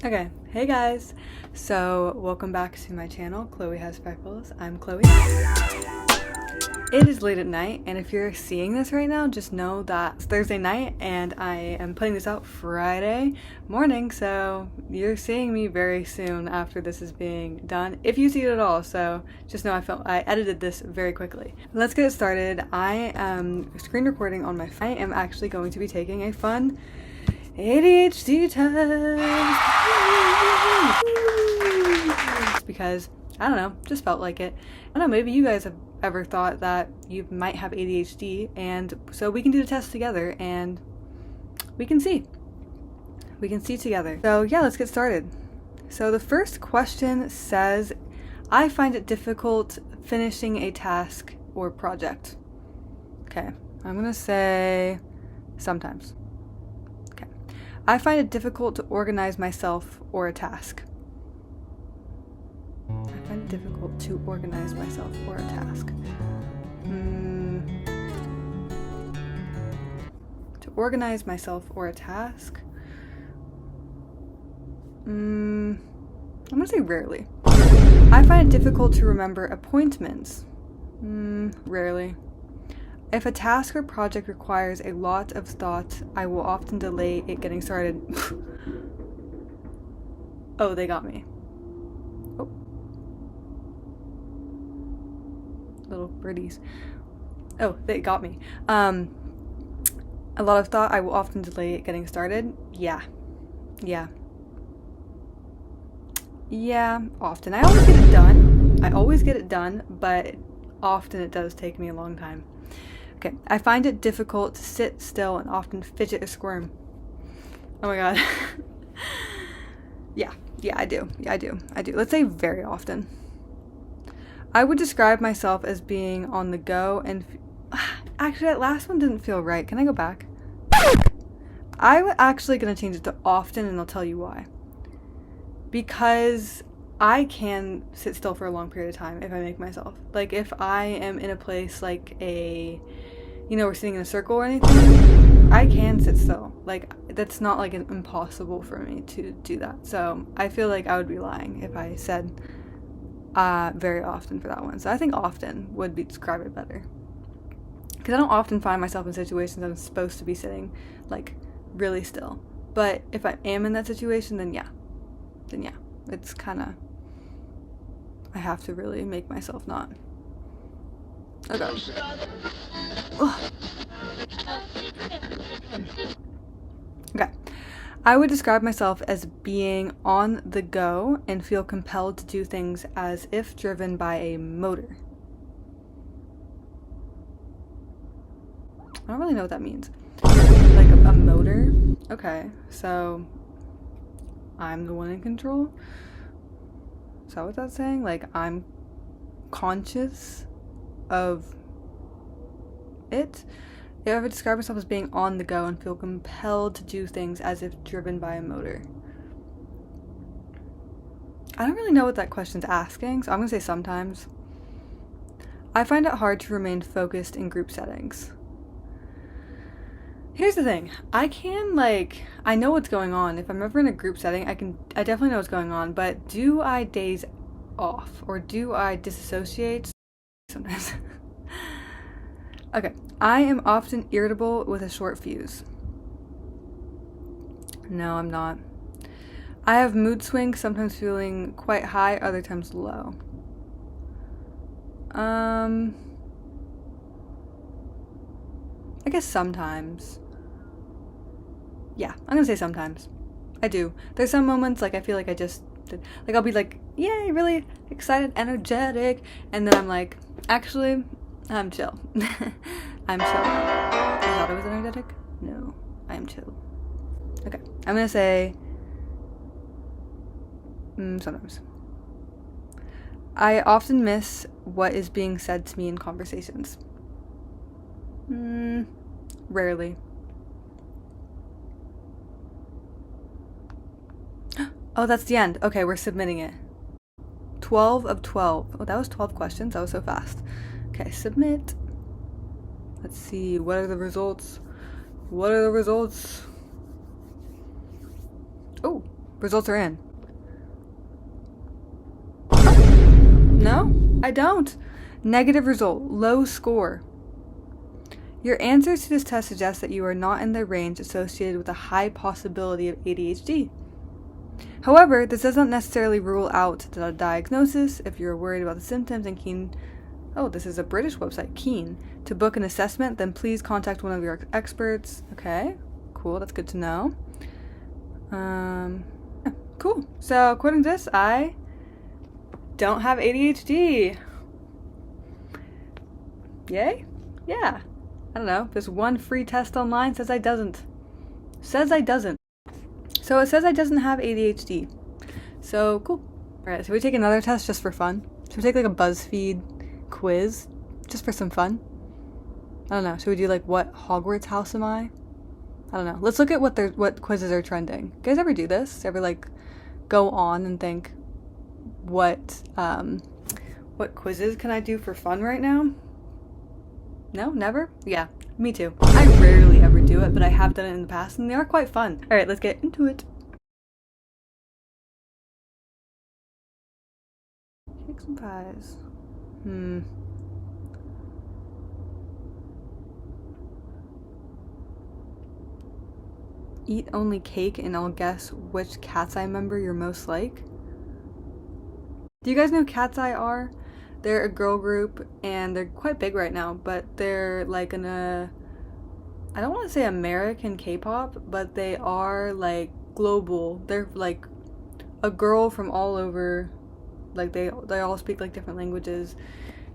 Okay, hey guys. So welcome back to my channel, Chloe Has Freckles. I'm Chloe. It is late at night, and if you're seeing this right now, just know that it's Thursday night and I am putting this out Friday morning, so you're seeing me very soon after this is being done, if you see it at all. So just know I edited this very quickly. Let's get it started. I am screen recording on my phone. I am actually going to be taking a fun ADHD test because I don't know, just felt like it. I don't know, maybe you guys have ever thought that you might have ADHD, and so we can do the test together and we can see together. So yeah, let's get started. So the first question says, I find it difficult finishing a task or project. Okay, I'm gonna say sometimes. I find it difficult to organize myself or a task. I find it difficult to organize myself or a task. To organize myself or a task? I'm gonna say rarely. I find it difficult to remember appointments. Rarely. If a task or project requires a lot of thought, I will often delay it getting started. Oh, they got me. Oh. Little birdies. Oh, they got me. A lot of thought, I will often delay it getting started. Yeah, often. I always get it done, but often it does take me a long time. Okay, I find it difficult to sit still and often fidget or squirm. Oh my god. Yeah, I do. Let's say very often. I would describe myself as being on the go and... Actually, that last one didn't feel right. Can I go back? I'm actually going to change it to often, and I'll tell you why. Because I can sit still for a long period of time if I make myself. Like, if I am in a place like we're sitting in a circle or anything, I can sit still. Like, that's not like impossible for me to do that. So I feel like I would be lying if I said very often for that one. So I think often would describe it better. Because I don't often find myself in situations that I'm supposed to be sitting, like, really still. But if I am in that situation, then yeah. It's kind of... I have to really make myself not. Okay. Ugh. Okay. I would describe myself as being on the go and feel compelled to do things as if driven by a motor. I don't really know what that means. Like a motor? Okay, so I'm the one in control? Is that what that's saying? Like, I'm conscious of it? If I would describe myself as being on the go and feel compelled to do things as if driven by a motor. I don't really know what that question's asking, so I'm gonna say sometimes. I find it hard to remain focused in group settings. Here's the thing. I know what's going on. If I'm ever in a group setting, I definitely know what's going on, but do I daze off or do I disassociate? Sometimes. Okay. I am often irritable with a short fuse. No, I'm not. I have mood swings, sometimes feeling quite high, other times low. I guess sometimes. Yeah, I'm gonna say sometimes. I do. There's some moments, like, I feel like I'll be like, yay, really excited, energetic, and then I'm like, actually, I'm chill. I'm chill. I thought I was energetic? No, I am chill. Okay, I'm gonna say sometimes. I often miss what is being said to me in conversations. Rarely. Oh, that's the end. Okay, we're submitting it. 12 of 12. Oh, that was 12 questions. That was so fast. Okay, submit. Let's see. What are the results? Oh, Results are in. No, I don't. Negative result. Low score. Your answers to this test suggest that you are not in the range associated with a high possibility of ADHD. However, this doesn't necessarily rule out the diagnosis. If you're worried about the symptoms and keen, oh, this is a British website, keen to book an assessment, then please contact one of your experts. Okay, cool, that's good to know. Cool. So according to this, I don't have ADHD. Yay? Yeah. I don't know. This one free test online says I doesn't. Says I doesn't. So it says I doesn't have ADHD. So cool. Alright, so we take another test just for fun. Should we take like a Buzzfeed quiz just for some fun? I don't know. Should we do like what Hogwarts house am I? I don't know. Let's look at what quizzes are trending. You guys ever do this? Ever like go on and think what quizzes can I do for fun right now? No, never? Yeah, me too. I rarely ever do it, but I have done it in the past, and they are quite fun. Alright, let's get into it. Cakes and pies. Eat only cake, and I'll guess which Katseye member you're most like. Do you guys know Katseye are? They're a girl group, and they're quite big right now, but they're like I don't want to say American K-pop, but they are like global. They're like a girl from all over, like they all speak like different languages,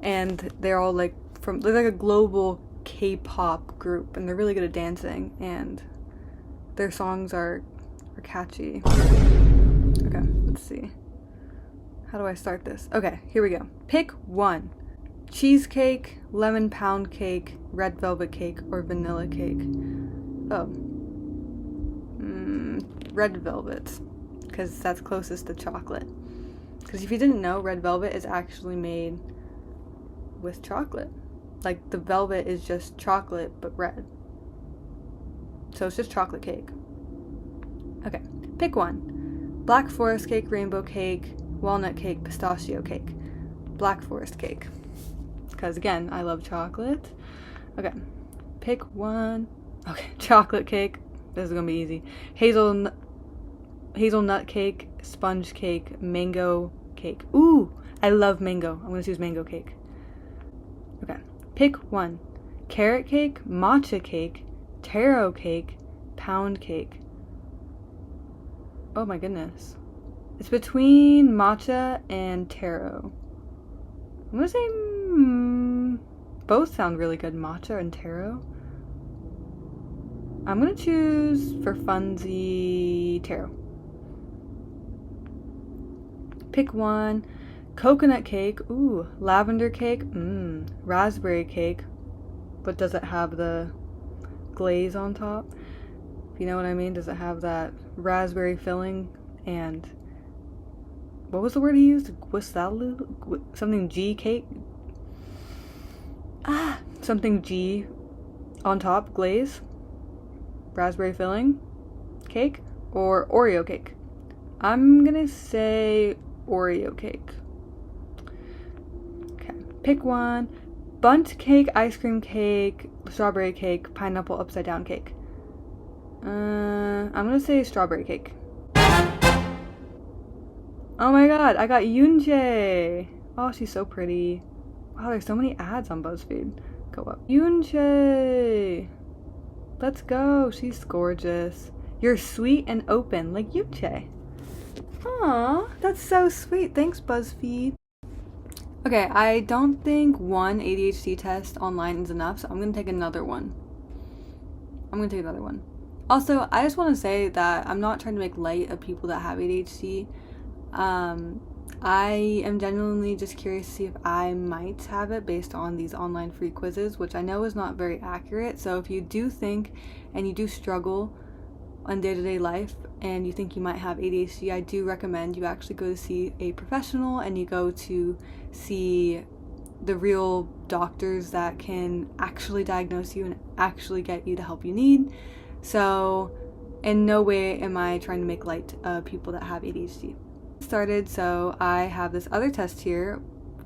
and they're all like they're like a global K-pop group, and they're really good at dancing, and their songs are catchy. Okay, let's see. How do I start this? Okay, here we go. Pick one. Cheesecake, lemon pound cake, red velvet cake, or vanilla cake. Oh. Red velvet. Because that's closest to chocolate. Because if you didn't know, red velvet is actually made with chocolate. Like, the velvet is just chocolate, but red. So it's just chocolate cake. Okay, pick one. Black forest cake, rainbow cake, walnut cake, pistachio cake. Black forest cake. Because again, I love chocolate. Okay. Pick one. Okay, chocolate cake. This is gonna be easy. Hazelnut cake, sponge cake, mango cake. Ooh, I love mango. I'm gonna choose mango cake. Okay. Pick one. Carrot cake, matcha cake, taro cake, pound cake. Oh my goodness. It's between matcha and taro. I'm gonna say both sound really good, matcha and taro. I'm gonna choose for funsy taro. Pick one. Coconut cake. Ooh, lavender cake. Raspberry cake. But does it have the glaze on top? If you know what I mean, does it have that raspberry filling and what was the word he used? Something G cake? Something G on top, glaze, raspberry filling, cake, or Oreo cake? I'm gonna say Oreo cake. Okay, pick one. Bundt cake, ice cream cake, strawberry cake, pineapple upside down cake. I'm gonna say strawberry cake. Oh my god, I got Yoonjae. Oh, she's so pretty. Wow, there's so many ads on Buzzfeed. Go up. Yoonjae. Let's go. She's gorgeous. You're sweet and open like Yoonjae. Aw, that's so sweet. Thanks, Buzzfeed. Okay, I don't think one ADHD test online is enough, so I'm gonna take another one. Also, I just want to say that I'm not trying to make light of people that have ADHD. I am genuinely just curious to see if I might have it based on these online free quizzes, which I know is not very accurate. So if you do think and you do struggle on day-to-day life and you think you might have ADHD, I do recommend you actually go to see a professional and you go to see the real doctors that can actually diagnose you and actually get you the help you need. So in no way am I trying to make light of people that have ADHD. Started, so I have this other test here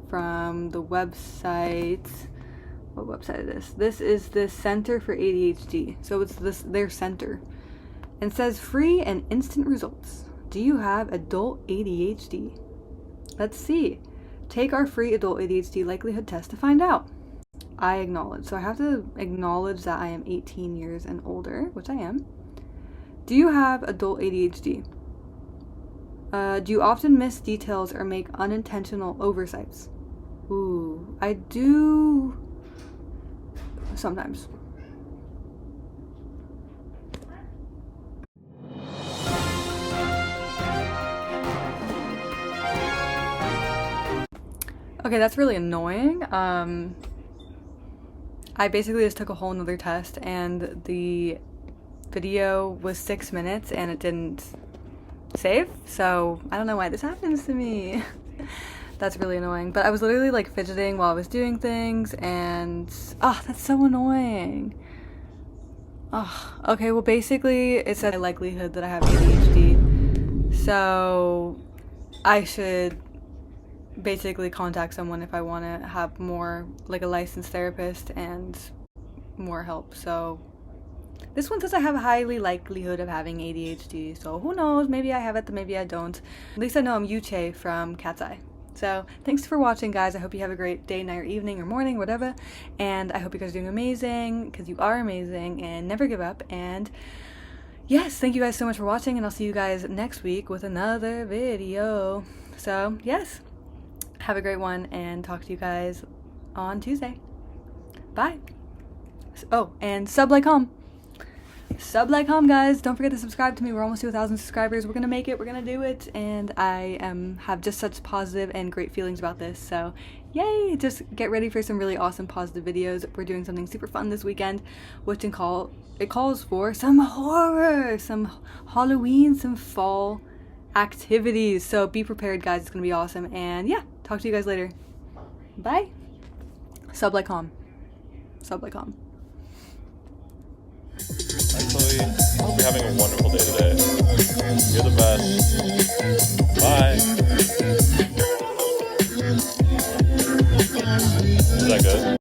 from the website. What website is this? This is the Center for ADHD. So it's their center. And it says free and instant results. Do you have adult ADHD? Let's see. Take our free adult ADHD likelihood test to find out. I acknowledge. So I have to acknowledge that I am 18 years and older, which I am. Do you have adult ADHD? Do you often miss details or make unintentional oversights? Ooh, I do sometimes. Okay, that's really annoying. I basically just took a whole nother test and the video was 6 minutes and it didn't save, so I don't know why this happens to me. That's really annoying. But I was literally like fidgeting while I was doing things and that's so annoying. Okay, well basically it said a likelihood that I have ADHD, so I should basically contact someone if I want to have more, like a licensed therapist and more help. So this one says I have a highly likelihood of having ADHD, so who knows, maybe I have it, maybe I don't. At least I know I'm Yuche from Katseye. So thanks for watching, guys. I hope you have a great day, night, or evening, or morning, whatever, and I hope you guys are doing amazing, because you are amazing, and never give up. And yes, thank you guys so much for watching, and I'll see you guys next week with another video. So yes, have a great one, and talk to you guys on Tuesday. Bye. Oh, and sub like home, guys. Don't forget to subscribe to me. We're almost to 1,000 subscribers. We're gonna make it. We're gonna do it, and I have just such positive and great feelings about this. So yay, just get ready for some really awesome positive videos. We're doing something super fun this weekend, which it calls for some horror, some Halloween, some fall activities. So be prepared, guys. It's gonna be awesome. And yeah, talk to you guys later. Bye. Sub like home. Sub like home. Actually, I hope you're having a wonderful